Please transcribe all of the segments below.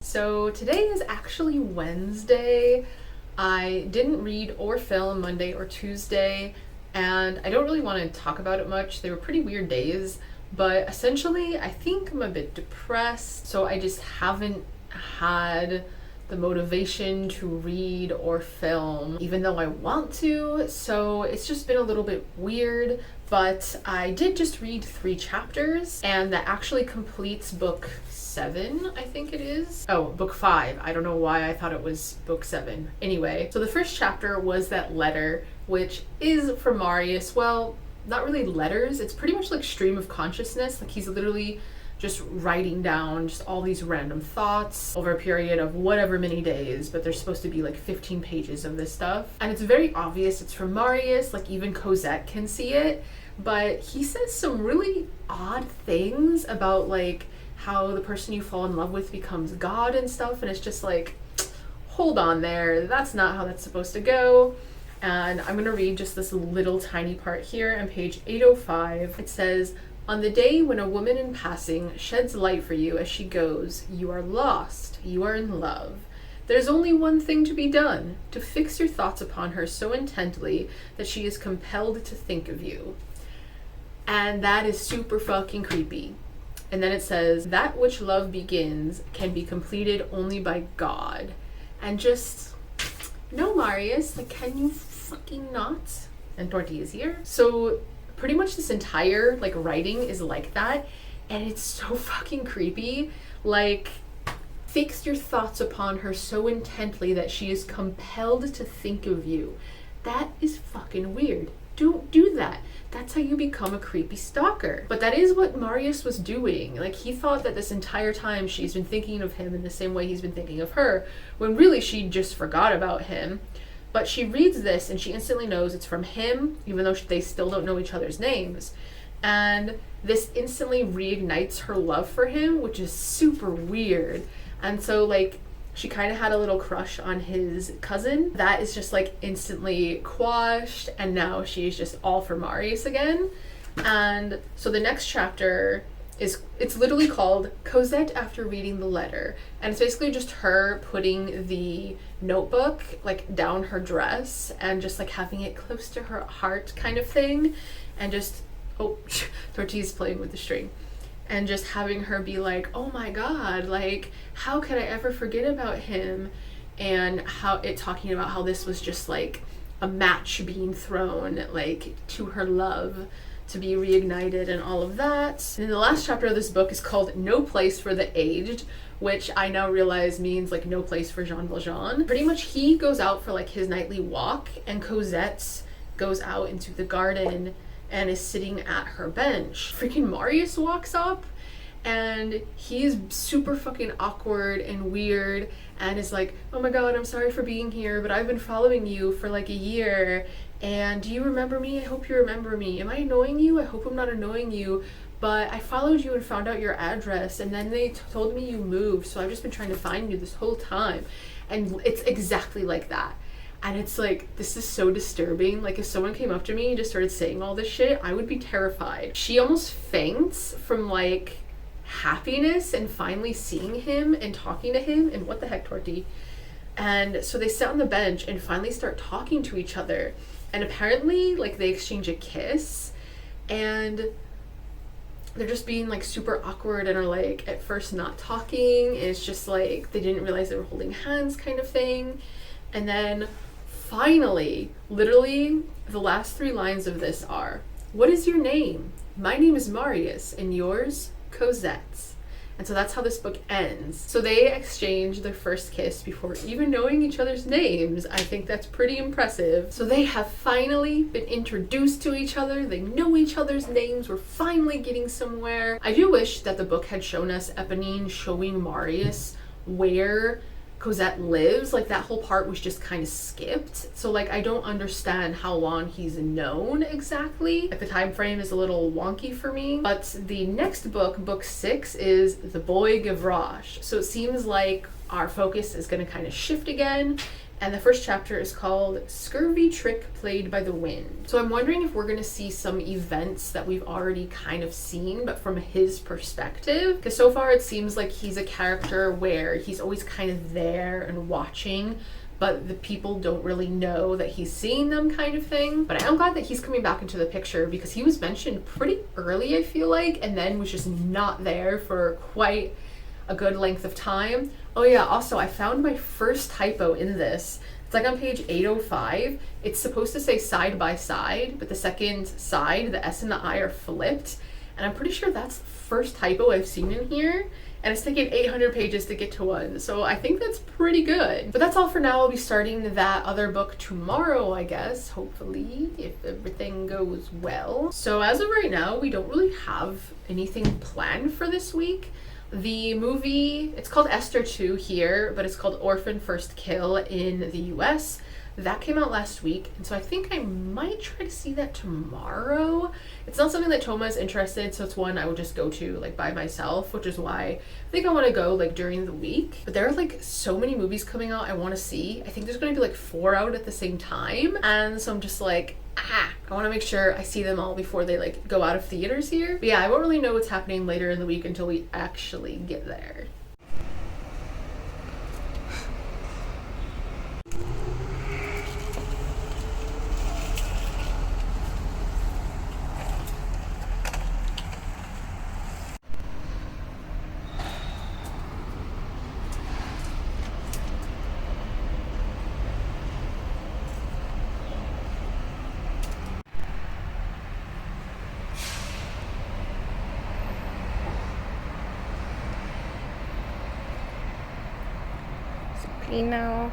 So today is actually Wednesday. I didn't read or film Monday or Tuesday, and I don't really want to talk about it much. They were pretty weird days, but essentially I think I'm a bit depressed, so I just haven't had the motivation to read or film, even though I want to. So it's just been a little bit weird, but I did just read 3 chapters, and that actually completes book 7, I think it is. Oh, book 5. I don't know why I thought it was book 7. Anyway, so the first chapter was that letter, which is from Marius. Well, not really letters. It's pretty much like stream of consciousness. Like he's literally just writing down just all these random thoughts over a period of whatever many days, but there's supposed to be like 15 pages of this stuff. And it's very obvious it's from Marius, like even Cosette can see it, but he says some really odd things about like how the person you fall in love with becomes God and stuff, and it's just like, hold on there, that's not how that's supposed to go. And I'm gonna read just this little tiny part here on page 805. It says, "On the day when a woman in passing sheds light for you as she goes, you are lost, you are in love. There's only one thing to be done, to fix your thoughts upon her so intently that she is compelled to think of you." And that is super fucking creepy. And then it says, "That which love begins can be completed only by God." And just, no, Marius, like, can you fucking not? And Torti is here. So pretty much this entire like writing is like that, and it's so fucking creepy. Like, fix your thoughts upon her so intently that she is compelled to think of you. That is fucking weird. Don't do that. That's how you become a creepy stalker. But that is what Marius was doing. Like, he thought that this entire time she's been thinking of him in the same way he's been thinking of her, when really she just forgot about him. But she reads this and she instantly knows it's from him, even though they still don't know each other's names. And this instantly reignites her love for him, which is super weird. And so, like, she kind of had a little crush on his cousin. That is just, like, instantly quashed, and now she's just all for Marius again. And so the next chapter it's literally called Cosette After Reading the Letter, and it's basically just her putting the notebook like down her dress and just like having it close to her heart kind of thing, and just, oh, Torti's playing with the string, and just having her be like, oh my god, like, how could I ever forget about him? And how it talking about how this was just like a match being thrown like to her love to be reignited and all of that. And the last chapter of this book is called No Place for the Aged, which I now realize means like no place for Jean Valjean. Pretty much he goes out for like his nightly walk, and Cosette goes out into the garden and is sitting at her bench. Freaking Marius walks up, and he's super fucking awkward and weird and is like, oh my god, I'm sorry for being here, but I've been following you for like a year, and do you remember me? I hope you remember me. Am I annoying you? I hope I'm not annoying you, but I followed you and found out your address, and then they told me you moved, so I've just been trying to find you this whole time. And it's exactly like that. And it's like, this is so disturbing. Like, if someone came up to me and just started saying all this shit, I would be terrified. She almost faints from like happiness and finally seeing him and talking to him. And what the heck, Torti? And so they sit on the bench and finally start talking to each other, and apparently like they exchange a kiss, and they're just being like super awkward and are like at first not talking, and it's just like they didn't realize they were holding hands kind of thing. And then finally, literally the last 3 lines of this are, "What is your name? My name is Marius, and yours, Cosette." And so that's how this book ends. So they exchange their first kiss before even knowing each other's names. I think that's pretty impressive. So they have finally been introduced to each other. They know each other's names. We're finally getting somewhere. I do wish that the book had shown us Eponine showing Marius where Cosette lives. Like, that whole part was just kind of skipped. So like, I don't understand how long he's known exactly. Like, the time frame is a little wonky for me. But the next book, book 6, is The Boy Gavroche. So it seems like our focus is going to kind of shift again, And the first chapter is called Scurvy Trick Played by the Wind. So I'm wondering if we're going to see some events that we've already kind of seen, but from his perspective. Because so far it seems like he's a character where he's always kind of there and watching, but the people don't really know that he's seeing them, kind of thing. But I am glad that he's coming back into the picture because he was mentioned pretty early, I feel like, and then was just not there for quite a good length of time. Oh yeah, also I found my first typo in this. It's like on page 805. It's supposed to say side by side, but the second side, the S and the I are flipped. And I'm pretty sure that's the first typo I've seen in here. And it's taken 800 pages to get to one. So I think that's pretty good. But that's all for now. I'll be starting that other book tomorrow, I guess, hopefully, if everything goes well. So as of right now, we don't really have anything planned for this week. The movie, it's called Esther 2 here, but it's called Orphan First Kill in the US. That came out last week, and so I think I might try to see that tomorrow. It's not something that Toma is interested, so it's one I would just go to like by myself, which is why I think I want to go like during the week. But there are like so many movies coming out I want to see. I think there's going to be like 4 out at the same time, and so I'm just like, I want to make sure I see them all before they like go out of theaters here. But yeah, I won't really know what's happening later in the week until we actually get there. Now,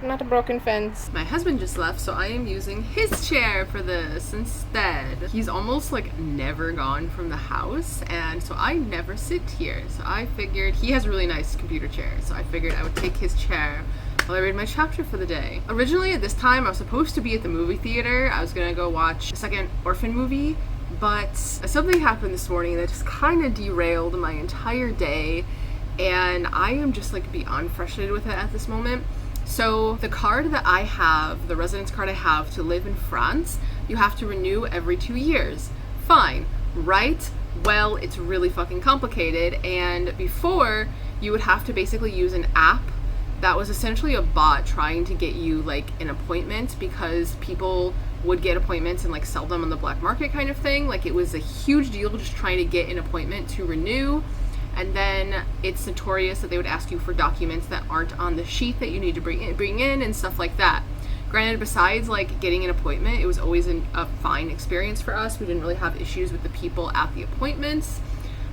not a broken fence. My husband just left, so I am using his chair for this instead. He's almost like never gone from the house, and so I never sit here. So I figured he has a really nice computer chair, so I figured I would take his chair while I read my chapter for the day. Originally at this time I was supposed to be at the movie theater. I was gonna go watch a second Orphan movie, but something happened this morning that just kind of derailed my entire day. And I am just like beyond frustrated with it at this moment. So the card that I have, the residence card I have to live in France, you have to renew every 2 years. Fine, right? Well, it's really fucking complicated. And before, you would have to basically use an app that was essentially a bot trying to get you like an appointment, because people would get appointments and like sell them on the black market kind of thing. Like it was a huge deal just trying to get an appointment to renew. And then it's notorious that they would ask you for documents that aren't on the sheet that you need to bring in and stuff like that. Granted, besides like getting an appointment, it was always a fine experience for us. We didn't really have issues with the people at the appointments.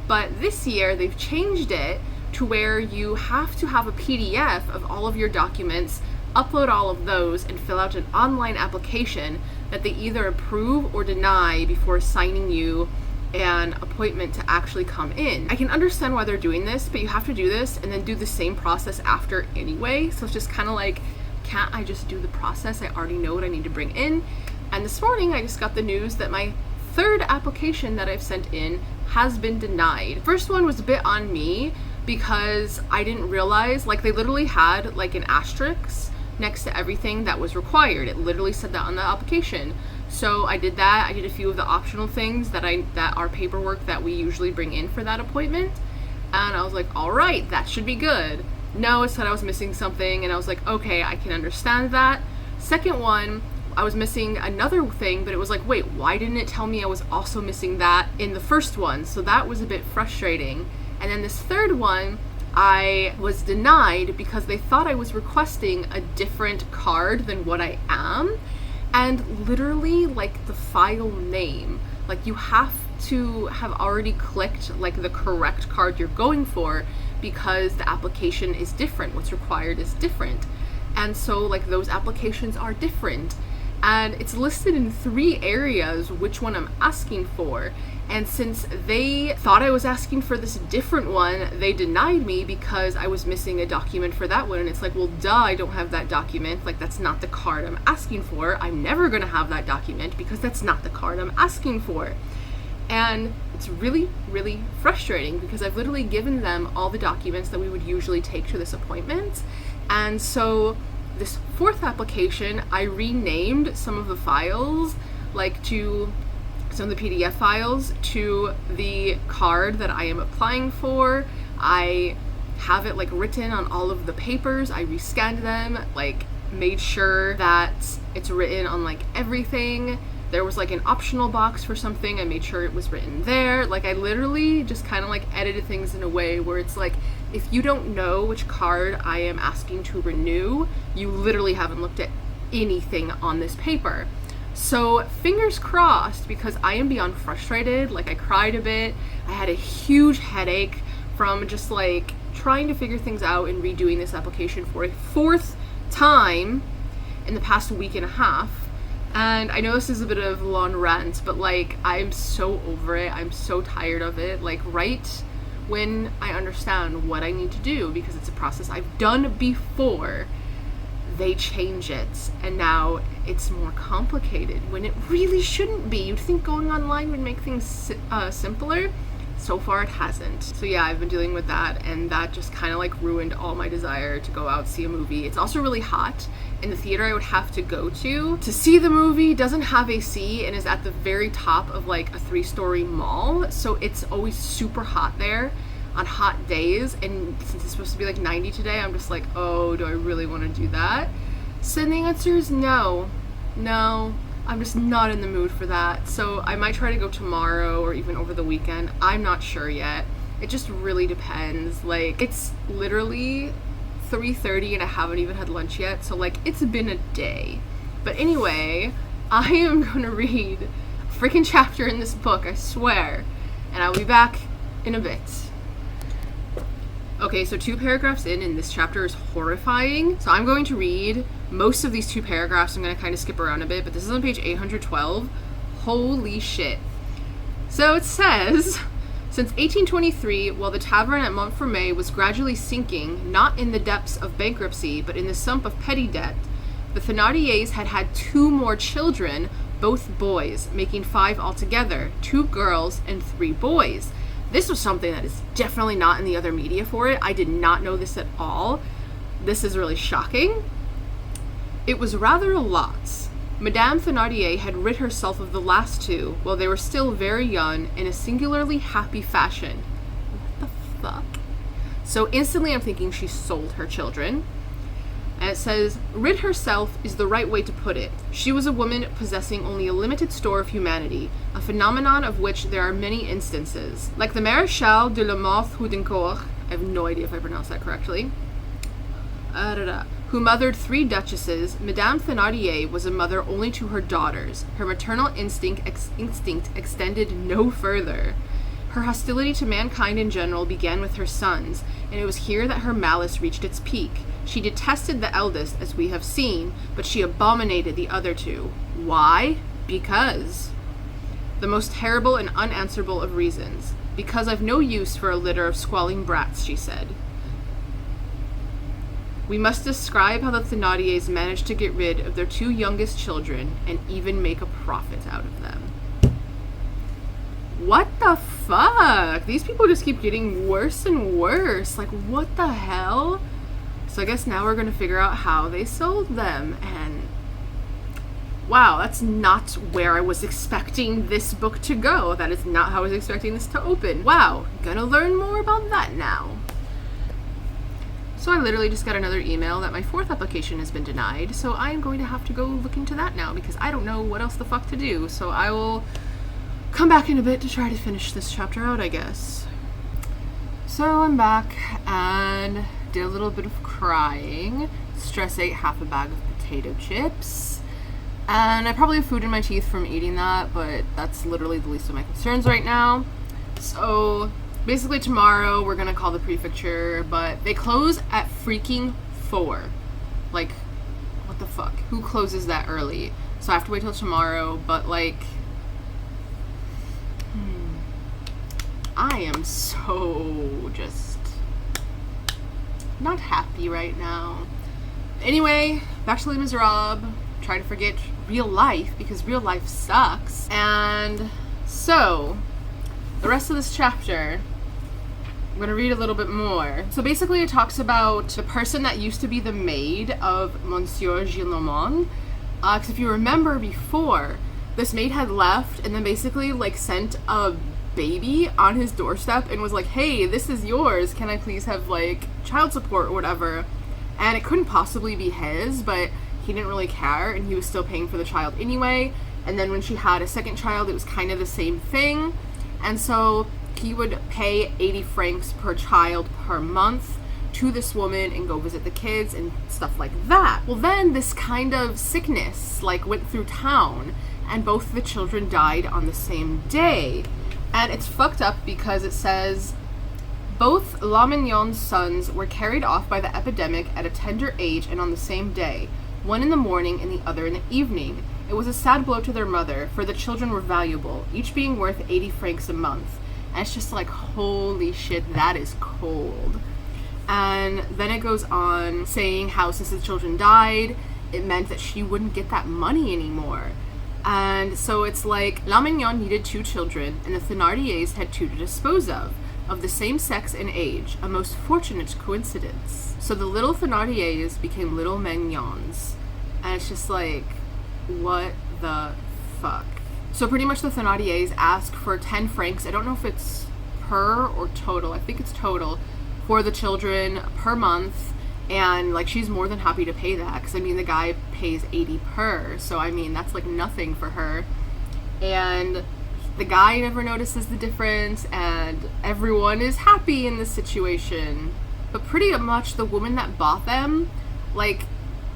But this year, they've changed it to where you have to have a PDF of all of your documents, upload all of those, and fill out an online application that they either approve or deny before assigning you an appointment to actually come in. I can understand why they're doing this, but you have to do this and then do the same process after anyway. So it's just kind of like, can't I just do the process? I already know what I need to bring in. And this morning I just got the news that my 3rd application that I've sent in has been denied. First one was a bit on me because I didn't realize, like they literally had like an asterisk next to everything that was required. It literally said that on the application. So I did that. I did a few of the optional things that are paperwork that we usually bring in for that appointment. And I was like, all right, that should be good. No, it said I was missing something, and I was like, okay, I can understand that. Second one, I was missing another thing, but it was like, wait, why didn't it tell me I was also missing that in the first one? So that was a bit frustrating. And then this third one, I was denied because they thought I was requesting a different card than what I am. And literally, like, the file name, like, you have to have already clicked, like, the correct card you're going for, because the application is different. What's required is different. And so, like, those applications are different. And it's listed in 3 areas which one I'm asking for. And since they thought I was asking for this different one, they denied me because I was missing a document for that one. And it's like, well, duh, I don't have that document. Like, that's not the card I'm asking for. I'm never gonna have that document because that's not the card I'm asking for. And it's really, really frustrating because I've literally given them all the documents that we would usually take to this appointment. And so this fourth application, I renamed some of the files, like to some of the PDF files, to the card that I am applying for. I have it like written on all of the papers. I rescanned them, like made sure that it's written on like everything. There was like an optional box for something, I made sure it was written there. Like I literally just kind of like edited things in a way where it's like, if you don't know which card I am asking to renew, you literally haven't looked at anything on this paper. So fingers crossed, because I am beyond frustrated. Like I cried a bit. I had a huge headache from just like trying to figure things out and redoing this application for a fourth time in the past week and a half. And I know this is a bit of a long rant, but like I'm so over it. I'm so tired of it. Like right when I understand what I need to do, because it's a process I've done before, they change it, and now it's more complicated when it really shouldn't be. You'd think going online would make things simpler. So far it hasn't. So yeah, I've been dealing with that, and that just kind of like ruined all my desire to go out see a movie. It's also really hot, and the theater I would have to go to see the movie doesn't have AC and is at the very top of like a 3-story mall, so it's always super hot there on hot days. And since it's supposed to be like 90 today, I'm just like, oh, do I really want to do that? So the answer is no. I'm just not in the mood for that. So I might try to go tomorrow or even over the weekend. I'm not sure yet. It just really depends. Like it's literally 3:30 and I haven't even had lunch yet. So like it's been a day. But anyway, I am going to read a freaking chapter in this book, I swear. And I'll be back in a bit. Okay, so 2 paragraphs in, and this chapter is horrifying. So I'm going to read most of these 2 paragraphs. I'm going to kind of skip around a bit, but this is on page 812. Holy shit. So it says, since 1823, while the tavern at Montfermeil was gradually sinking, not in the depths of bankruptcy, but in the sump of petty debt, the Thernardiers had had 2 more children, both boys, making 5 altogether, 2 girls and 3 boys. This was something that is definitely not in the other media for it. I did not know this at all. This is really shocking. It was rather a lot. Madame Thénardier had rid herself of the last 2 while they were still very young in a singularly happy fashion. What the fuck? So instantly I'm thinking she sold her children. And it says, rid herself is the right way to put it. She was a woman possessing only a limited store of humanity, a phenomenon of which there are many instances. Like the Maréchal de la Mothe-Houdancourt, I have no idea if I pronounced that correctly, who mothered 3 duchesses, Madame Thénardier was a mother only to her daughters. Her maternal instinct extended no further. Her hostility to mankind in general began with her sons, and it was here that her malice reached its peak. She detested the eldest, as we have seen, but she abominated the other 2. Why? Because. The most terrible and unanswerable of reasons. Because I've no use for a litter of squalling brats, she said. We must describe how the Thénardiers managed to get rid of their 2 youngest children and even make a profit out of them. What the fuck? These people just keep getting worse and worse. Like, what the hell? So I guess now we're going to figure out how they sold them. And wow, that's not where I was expecting this book to go. That is not how I was expecting this to open. Wow, gonna learn more about that now. So I literally just got another email that my 4th application has been denied. So I am going to have to go look into that now because I don't know what else the fuck to do. So I will come back in a bit to try to finish this chapter out, I guess. So I'm back and did a little bit of crying. Stress ate half a bag of potato chips. And I probably have food in my teeth from eating that, but that's literally the least of my concerns right now. So basically tomorrow we're gonna call the prefecture, but they close at freaking 4. Like, what the fuck? Who closes that early? So I have to wait till tomorrow, but like, I am so just not happy right now. Anyway, back to Les Miserables. Try to forget real life because real life sucks. And so the rest of this chapter I'm gonna read a little bit more. So basically it talks about the person that used to be the maid of Monsieur Gillenormand. Because if you remember before, this maid had left and then basically like sent a baby on his doorstep and was like, hey, this is yours. Can I please have like child support or whatever? And it couldn't possibly be his, but he didn't really care and he was still paying for the child anyway. And then when she had a second child, it was kind of the same thing. And so he would pay 80 francs per child per month to this woman and go visit the kids and stuff like that. Well, then this kind of sickness like went through town and both the children died on the same day. And it's fucked up because it says both La Mignon's sons were carried off by the epidemic at a tender age and on the same day, one in the morning and the other in the evening. It was a sad blow to their mother, for the children were valuable, each being worth 80 francs a month. And it's just like, holy shit, that is cold. And then it goes on saying how since the children died, it meant that she wouldn't get that money anymore. And so it's like La Mignon needed 2 children, and the Thenardiers had 2 to dispose of the same sex and age, a most fortunate coincidence. So the little Thenardiers became little Mignons. And it's just like, what the fuck? So pretty much the Thenardiers ask for 10 francs. I don't know if it's per or total. I think it's total for the children per month. And like she's more than happy to pay that because I mean the guy pays 80 per. So I mean that's like nothing for her. And the guy never notices the difference and everyone is happy in this situation. But pretty much the woman that bought them, like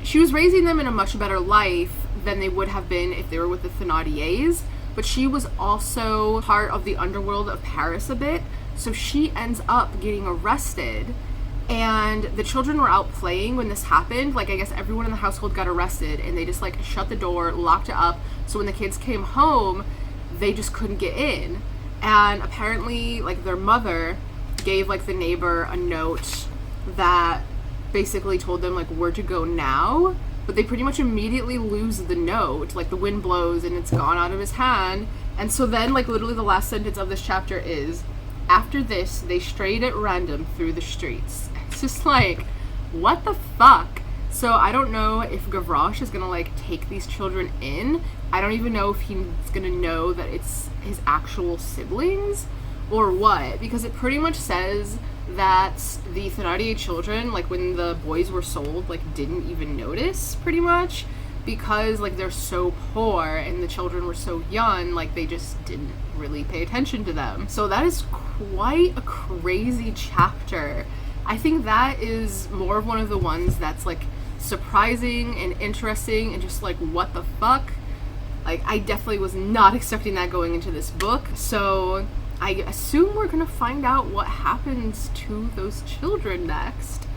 she was raising them in a much better life than they would have been if they were with the Thenardiers, but she was also part of the underworld of Paris a bit, so she ends up getting arrested. And the children were out playing when this happened. Like, I guess everyone in the household got arrested and they just like shut the door, locked it up, so when the kids came home they just couldn't get in. And apparently like their mother gave like the neighbor a note that basically told them like where to go now, but they pretty much immediately lose the note. Like the wind blows and it's gone out of his hand. And so then like literally the last sentence of this chapter is, after this they strayed at random through the streets. It's just like, what the fuck? So I don't know if Gavroche is gonna like take these children in. I don't even know if he's gonna know that it's his actual siblings or what, because it pretty much says that the Thenardier children, like when the boys were sold, like didn't even notice pretty much because like they're so poor and the children were so young, like they just didn't really pay attention to them. So that is quite a crazy chapter. I think that is more of one of the ones that's like surprising and interesting and just like what the fuck. Like I definitely was not expecting that going into this book. So I assume we're gonna find out what happens to those children next.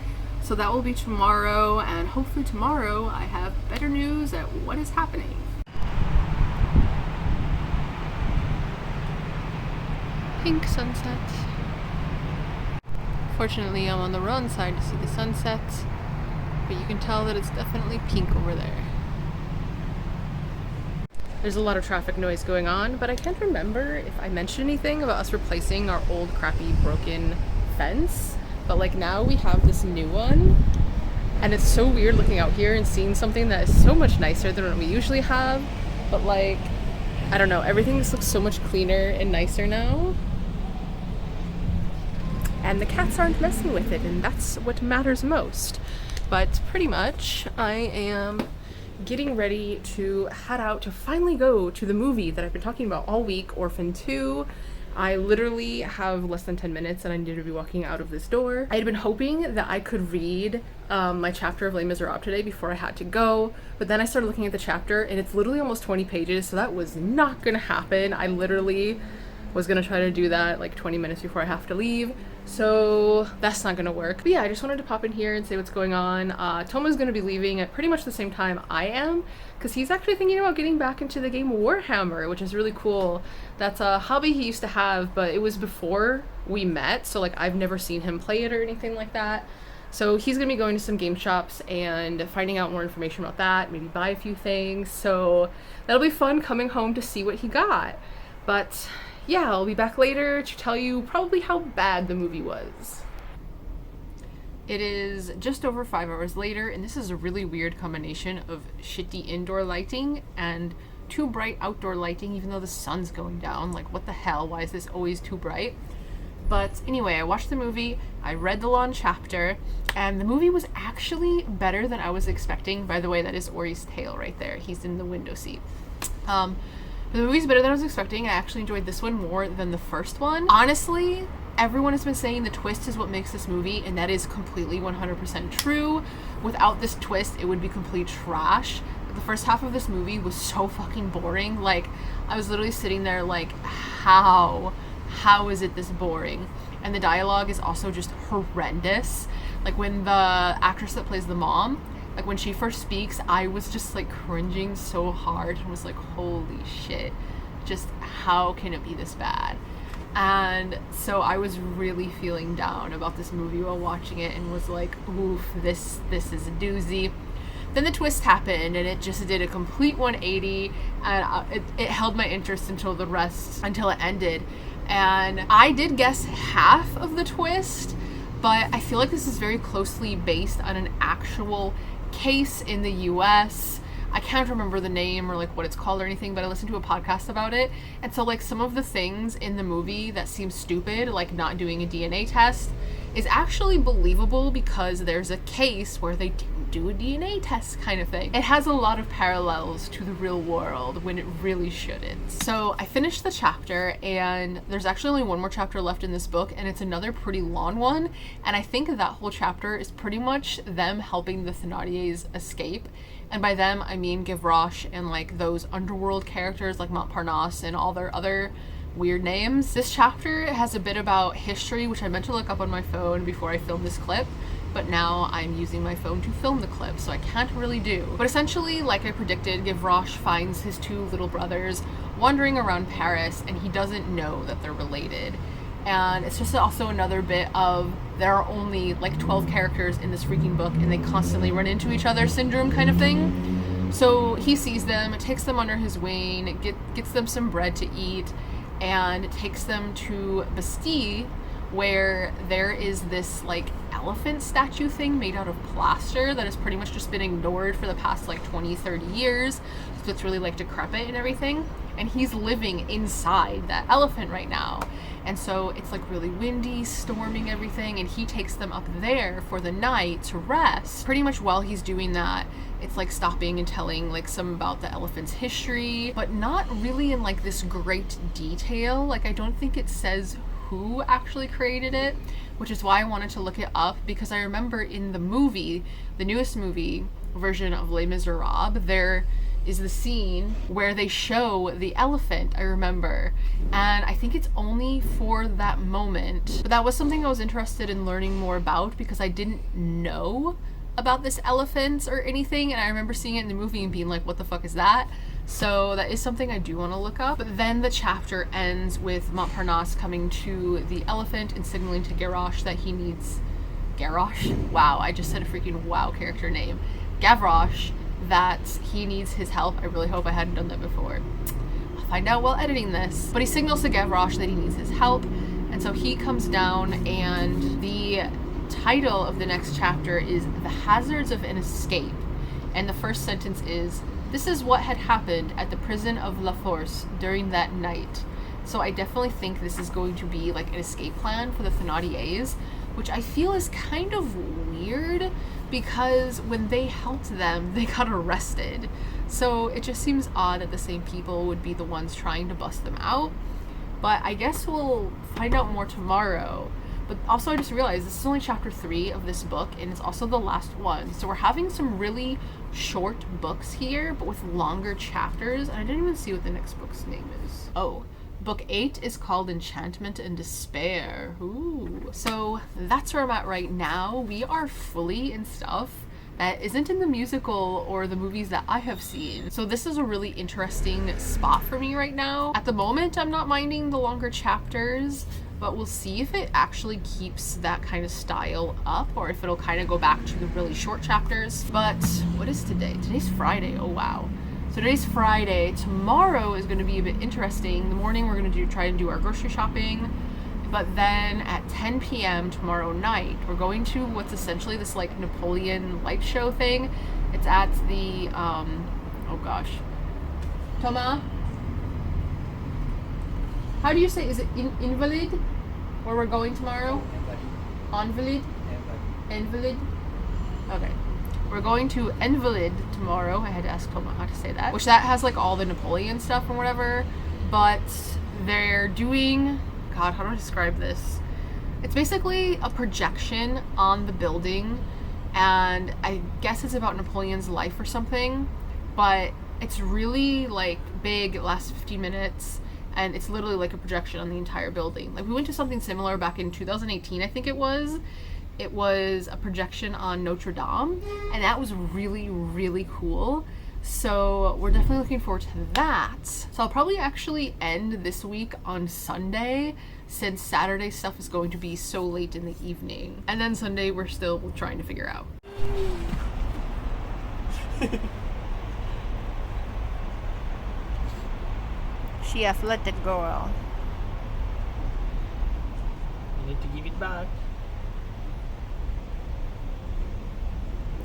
So that will be tomorrow, and hopefully tomorrow I have better news at what is happening. Pink sunset. Fortunately, I'm on the wrong side to see the sunset, but you can tell that it's definitely pink over there. There's a lot of traffic noise going on, but I can't remember if I mentioned anything about us replacing our old crappy broken fence. But like now we have this new one, and it's so weird looking out here and seeing something that is so much nicer than what we usually have. But like, I don't know, everything just looks so much cleaner and nicer now. And the cats aren't messing with it, and that's what matters most. But pretty much, I am getting ready to head out to finally go to the movie that I've been talking about all week, Orphan 2. I literally have less than 10 minutes and I need to be walking out of this door. I had been hoping that I could read my chapter of Les Miserables today before I had to go, but then I started looking at the chapter and it's literally almost 20 pages, so that was not gonna happen. I literally was gonna try to do that like 20 minutes before I have to leave, so that's not gonna work. But yeah, I just wanted to pop in here and say what's going on. Toma's gonna be leaving at pretty much the same time I am, because he's actually thinking about getting back into the game Warhammer, which is really cool. That's a hobby he used to have, but it was before we met, so like I've never seen him play it or anything like that. So he's gonna be going to some game shops and finding out more information about that, maybe buy a few things, so that'll be fun coming home to see what he got. But yeah, I'll be back later to tell you probably how bad the movie was. It is just over 5 hours later, and this is a really weird combination of shitty indoor lighting and too bright outdoor lighting, even though the sun's going down. Like, what the hell? Why is this always too bright? But anyway, I watched the movie, I read the long chapter, and the movie was actually better than I was expecting. By the way, that is Ori's tail right there. He's in the window seat. The movie's better than I was expecting. I actually enjoyed this one more than the first one. Honestly, everyone has been saying the twist is what makes this movie, and that is completely 100% true. Without this twist, it would be complete trash. The first half of this movie was so fucking boring. Like, I was literally sitting there like, how is it this boring? And the dialogue is also just horrendous. Like, when the actress that plays the mom, like, when she first speaks, I was just like cringing so hard and was like, holy shit, just how can it be this bad? And so I was really feeling down about this movie while watching it and was like, oof, this is a doozy. Then the twist happened, and it just did a complete 180, and it held my interest until it ended. And I did guess half of the twist, but I feel like this is very closely based on an actual case in the US. I can't remember the name or like what it's called or anything, but I listened to a podcast about it. And so like some of the things in the movie that seem stupid, like not doing a DNA test, is actually believable because there's a case where they didn't do a DNA test kind of thing. It has a lot of parallels to the real world when it really shouldn't. So I finished the chapter, and there's actually only one more chapter left in this book, and it's another pretty long one. And I think that whole chapter is pretty much them helping the Thenardiers escape. And by them, I mean Gavroche and like those underworld characters like Montparnasse and all their other weird names. This chapter has a bit about history, which I meant to look up on my phone before I filmed this clip, but now I'm using my phone to film the clip, so I can't really do. But essentially, like I predicted, Gavroche finds his 2 little brothers wandering around Paris, and he doesn't know that they're related. And it's just also another bit of there are only like 12 characters in this freaking book, and they constantly run into each other syndrome kind of thing. So he sees them, takes them under his wing, gets them some bread to eat, and takes them to Bastille, where there is this like elephant statue thing made out of plaster that has pretty much just been ignored for the past like 20-30 years. So it's really like decrepit and everything. And he's living inside that elephant right now. And so it's like really windy, storming everything, and he takes them up there for the night to rest. Pretty much while he's doing that, it's like stopping and telling like some about the elephant's history, but not really in like this great detail. Like, I don't think it says who actually created it, which is why I wanted to look it up, because I remember in the movie, the newest movie version of Les Miserables, there is the scene where they show the elephant, I remember, and I think it's only for that moment. But that was something I was interested in learning more about, because I didn't know about this elephant or anything, and I remember seeing it in the movie and being like, what the fuck is that? So that is something I do want to look up. But then the chapter ends with Montparnasse coming to the elephant and signaling to Gavroche that he needs... Gavroche? Wow, I just said a freaking wow character name. Gavroche, that he needs his help. I really hope I hadn't done that before. I'll find out while editing this. But he signals to Gavroche that he needs his help, and so he comes down, and the title of the next chapter is The Hazards of an Escape. And the first sentence is, "This is what had happened at the prison of La Force during that night." So I definitely think this is going to be like an escape plan for the Thenardiers, which I feel is kind of weird, because when they helped them, they got arrested. So it just seems odd that the same people would be the ones trying to bust them out. But I guess we'll find out more tomorrow. But also I just realized this is only chapter 3 of this book, and it's also the last one. So we're having some really short books here, but with longer chapters. And I didn't even see what the next book's name is. Oh, book 8 is called Enchantment and Despair. Ooh. So that's where I'm at right now. We are fully in stuff that isn't in the musical or the movies that I have seen. So this is a really interesting spot for me right now. At the moment, I'm not minding the longer chapters, but we'll see if it actually keeps that kind of style up, or if it'll kind of go back to the really short chapters. But what is today? Today's Friday. Oh wow. So today's Friday. Tomorrow is going to be a bit interesting. In the morning we're going to try and do our grocery shopping. But then at 10 p.m. tomorrow night, we're going to what's essentially this like Napoleon light show thing. It's at the, oh gosh. Thomas? How do you say, is it Invalid? Where we're going tomorrow? Invalid? Invalid? Okay. We're going to Invalid tomorrow. I had to ask Thomas how to say that. Which that has like all the Napoleon stuff and whatever. But they're doing, God, how do I describe this? It's basically a projection on the building. And I guess it's about Napoleon's life or something. But it's really like big. It lasts 15 minutes. And it's literally like a projection on the entire building. Like we went to something similar back in 2018, I think it was. It was a projection on Notre Dame, and that was really, really cool. So we're definitely looking forward to that. So I'll probably actually end this week on Sunday, since Saturday stuff is going to be so late in the evening. And then Sunday we're still trying to figure out. She athletic girl. You need to give it back.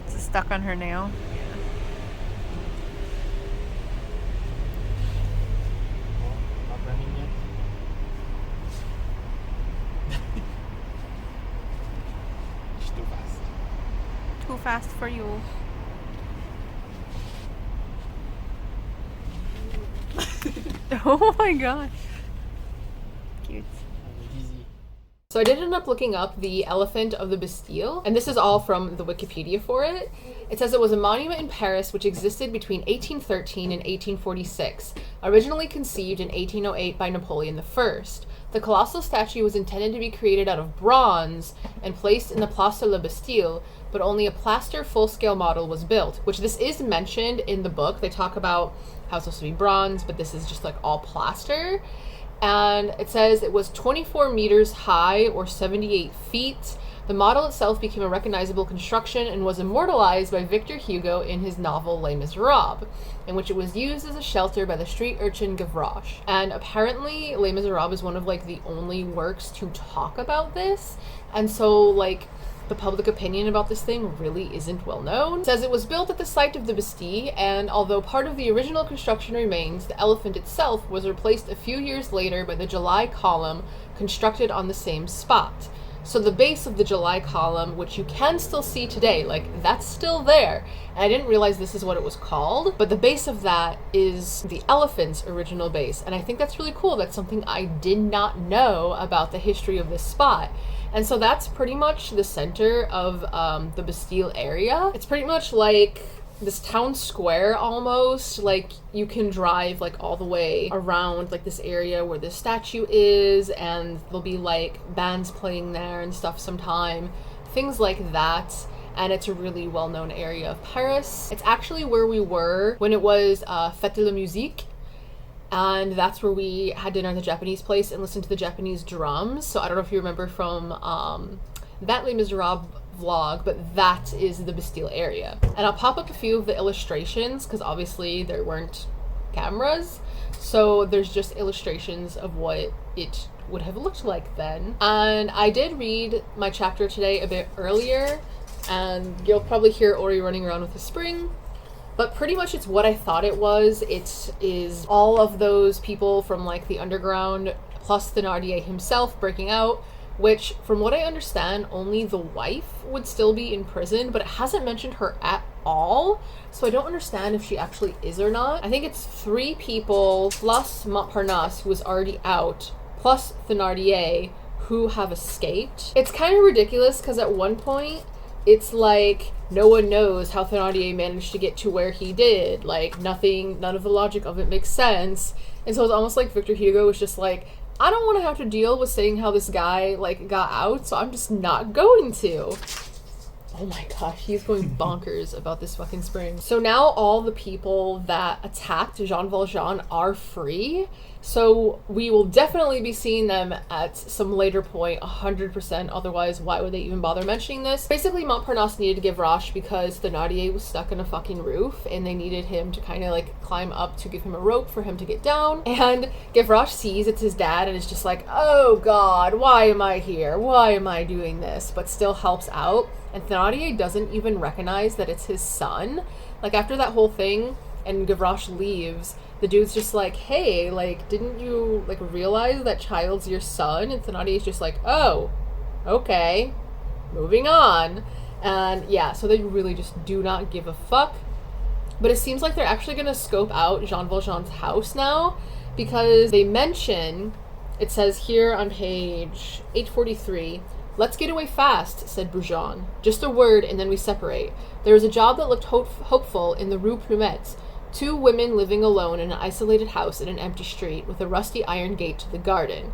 It's stuck on her nail. Oh, not running yet. She's too fast. Too fast for you. Oh my gosh. Cute. Easy. So I did end up looking up the Elephant of the Bastille, and this is all from the Wikipedia for it. It says it was a monument in Paris which existed between 1813 and 1846, originally conceived in 1808 by Napoleon I. The colossal statue was intended to be created out of bronze and placed in the Place de la Bastille, but only a plaster full-scale model was built, which this is mentioned in the book. They talk about how it's supposed to be bronze, but this is just like all plaster. And it says it was 24 meters high or 78 feet. The model itself became a recognizable construction and was immortalized by Victor Hugo in his novel Les Miserables, in which it was used as a shelter by the street urchin Gavroche. And apparently Les Miserables is one of like the only works to talk about this. And so like the public opinion about this thing really isn't well known. It says it was built at the site of the Bastille, and although part of the original construction remains, the elephant itself was replaced a few years later by the July column constructed on the same spot. So the base of the July column, which you can still see today, like that's still there. And I didn't realize this is what it was called, but the base of that is the elephant's original base. And I think that's really cool. That's something I did not know about the history of this spot. And so that's pretty much the center of the Bastille area. It's pretty much like this town square almost. Like you can drive like all the way around like this area where this statue is, and there'll be like bands playing there and stuff sometime. Things like that. And it's a really well-known area of Paris. It's actually where we were when it was Fête de la Musique. And that's where we had dinner at the Japanese place and listened to the Japanese drums. So I don't know if you remember from that Les Miserables vlog, but that is the Bastille area. And I'll pop up a few of the illustrations because obviously there weren't cameras. So there's just illustrations of what it would have looked like then. And I did read my chapter today a bit earlier, and you'll probably hear Ori running around with a spring. But pretty much it's what I thought it was. It is all of those people from like the underground plus Thernardier himself breaking out, which from what I understand, only the wife would still be in prison, but it hasn't mentioned her at all. So I don't understand if she actually is or not. I think it's 3 people plus Montparnasse, who is already out, plus Thernardier, who have escaped. It's kind of ridiculous because at one point, it's like no one knows how Thernardier managed to get to where he did. Like none of the logic of it makes sense. And so it's almost like Victor Hugo was just like, I don't want to have to deal with saying how this guy like got out, so I'm just not going to. Oh my gosh, he's going bonkers about this fucking spring. So now all the people that attacked Jean Valjean are free. So we will definitely be seeing them at some later point, 100%. Otherwise, why would they even bother mentioning this? Basically, Montparnasse needed Gavroche because Thernardier was stuck in a fucking roof and they needed him to kind of like climb up to give him a rope for him to get down. And Gavroche sees it's his dad and is just like, oh God, why am I here? Why am I doing this? But still helps out. And Thernardier doesn't even recognize that it's his son. Like, after that whole thing and Gavroche leaves, the dude's just like, hey, like, didn't you, like, realize that child's your son? And Thernardier's just like, oh, okay, moving on. And yeah, so they really just do not give a fuck. But it seems like they're actually going to scope out Jean Valjean's house now, because they mention, it says here on page 843, let's get away fast, said Brujon. Just a word and then we separate. There was a job that looked hopeful in the Rue Plumet. 2 women living alone in an isolated house in an empty street with a rusty iron gate to the garden.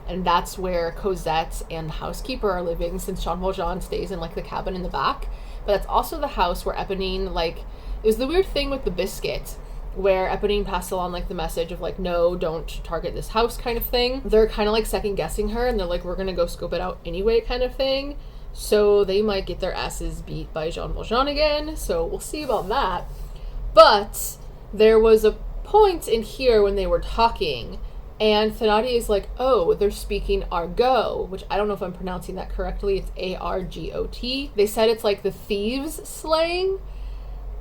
And that's where Cosette and the housekeeper are living, since Jean Valjean stays in like the cabin in the back. But that's also the house where Eponine, like, it was the weird thing with the biscuit, where Eponine passed along like the message of like, no, don't target this house kind of thing. They're kind of like second guessing her and they're like, we're gonna go scope it out anyway kind of thing. So they might get their asses beat by Jean Valjean again. So we'll see about that. But there was a point in here when they were talking and Thénardier is like, oh, they're speaking argot, which I don't know if I'm pronouncing that correctly. It's A-R-G-O-T. They said it's like the thieves' slang.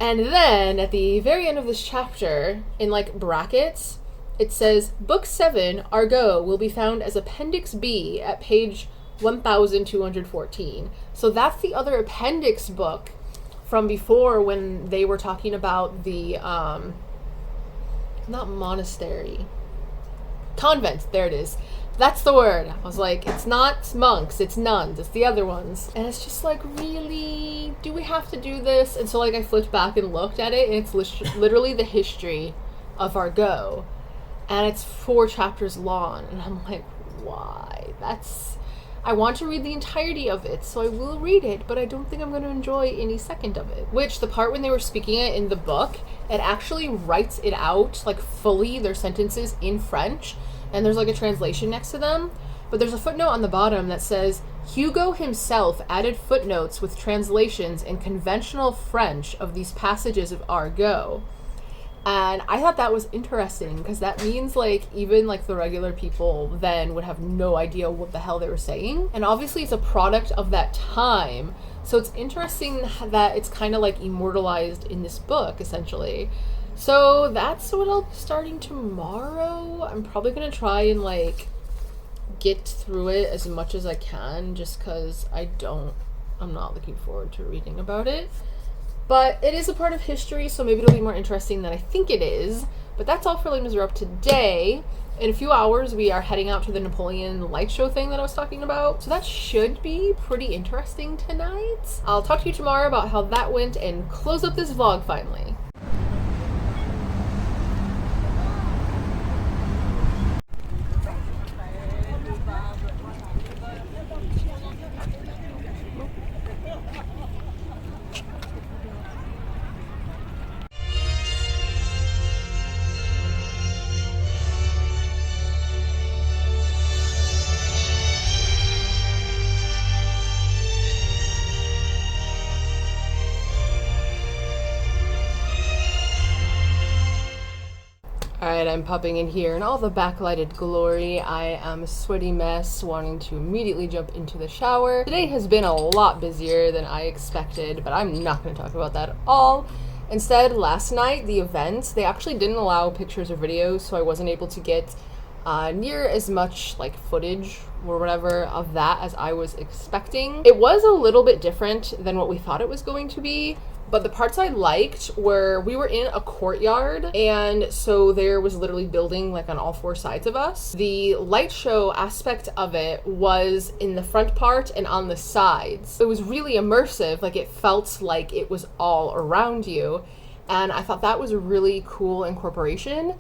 And then, at the very end of this chapter, in like brackets, it says, Book 7, Argot, will be found as Appendix B at page 1214. So that's the other appendix book from before when they were talking about the, not monastery, convent, there it is. That's the word. I was like, it's not monks, it's nuns, it's the other ones. And it's just like, really? Do we have to do this? And so like I flipped back and looked at it and it's literally the history of Argot. And it's 4 chapters long. And I'm like, why? I want to read the entirety of it, so I will read it, but I don't think I'm going to enjoy any second of it. Which, the part when they were speaking it in the book, it actually writes it out, like fully, their sentences in French. And there's like a translation next to them, but there's a footnote on the bottom that says Hugo himself added footnotes with translations in conventional French of these passages of Argot. And I thought that was interesting because that means like even like the regular people then would have no idea what the hell they were saying. And obviously it's a product of that time, so it's interesting that it's kind of like immortalized in this book essentially. So that's what I'll be starting tomorrow. I'm probably going to try and like get through it as much as I can just because I'm not looking forward to reading about it. But it is a part of history, so maybe it'll be more interesting than I think it is. But that's all for Les Miserables today. In a few hours, we are heading out to the Napoleon light show thing that I was talking about. So that should be pretty interesting tonight. I'll talk to you tomorrow about how that went and close up this vlog finally. Alright, I'm popping in here in all the backlighted glory. I am a sweaty mess, wanting to immediately jump into the shower. Today has been a lot busier than I expected, but I'm not going to talk about that at all. Instead, last night, the event, they actually didn't allow pictures or videos, so I wasn't able to get near as much like footage or whatever of that as I was expecting. It was a little bit different than what we thought it was going to be. But the parts I liked were, we were in a courtyard, and so there was literally building like on all 4 sides of us. The light show aspect of it was in the front part and on the sides. It was really immersive, like it felt like it was all around you, and I thought that was a really cool incorporation.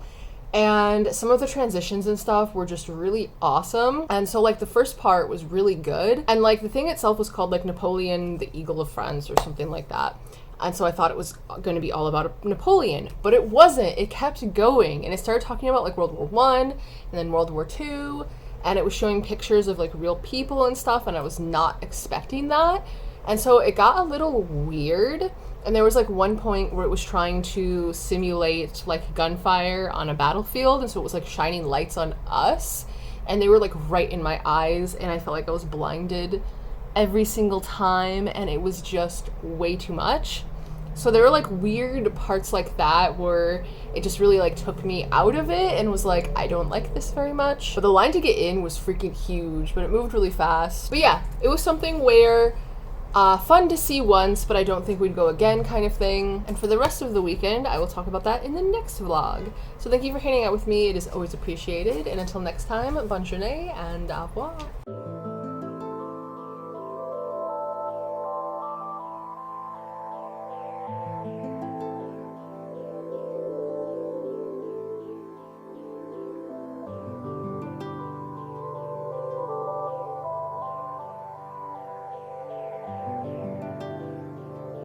And some of the transitions and stuff were just really awesome. And so like the first part was really good. And like the thing itself was called like Napoleon, the Eagle of France or something like that. And so I thought it was going to be all about Napoleon, but it wasn't. It kept going, and it started talking about like World War One, and then World War Two, and it was showing pictures of like real people and stuff, and I was not expecting that. And so it got a little weird. And there was like one point where it was trying to simulate like gunfire on a battlefield, and so it was like shining lights on us, and they were like right in my eyes, and I felt like I was blinded every single time, and it was just way too much. So there were like weird parts like that where it just really like took me out of it and was like, I don't like this very much. But the line to get in was freaking huge, but it moved really fast. But yeah, it was something where fun to see once, but I don't think we'd go again kind of thing. And for the rest of the weekend, I will talk about that in the next vlog. So thank you for hanging out with me. It is always appreciated. And until next time, bonne journée and au revoir.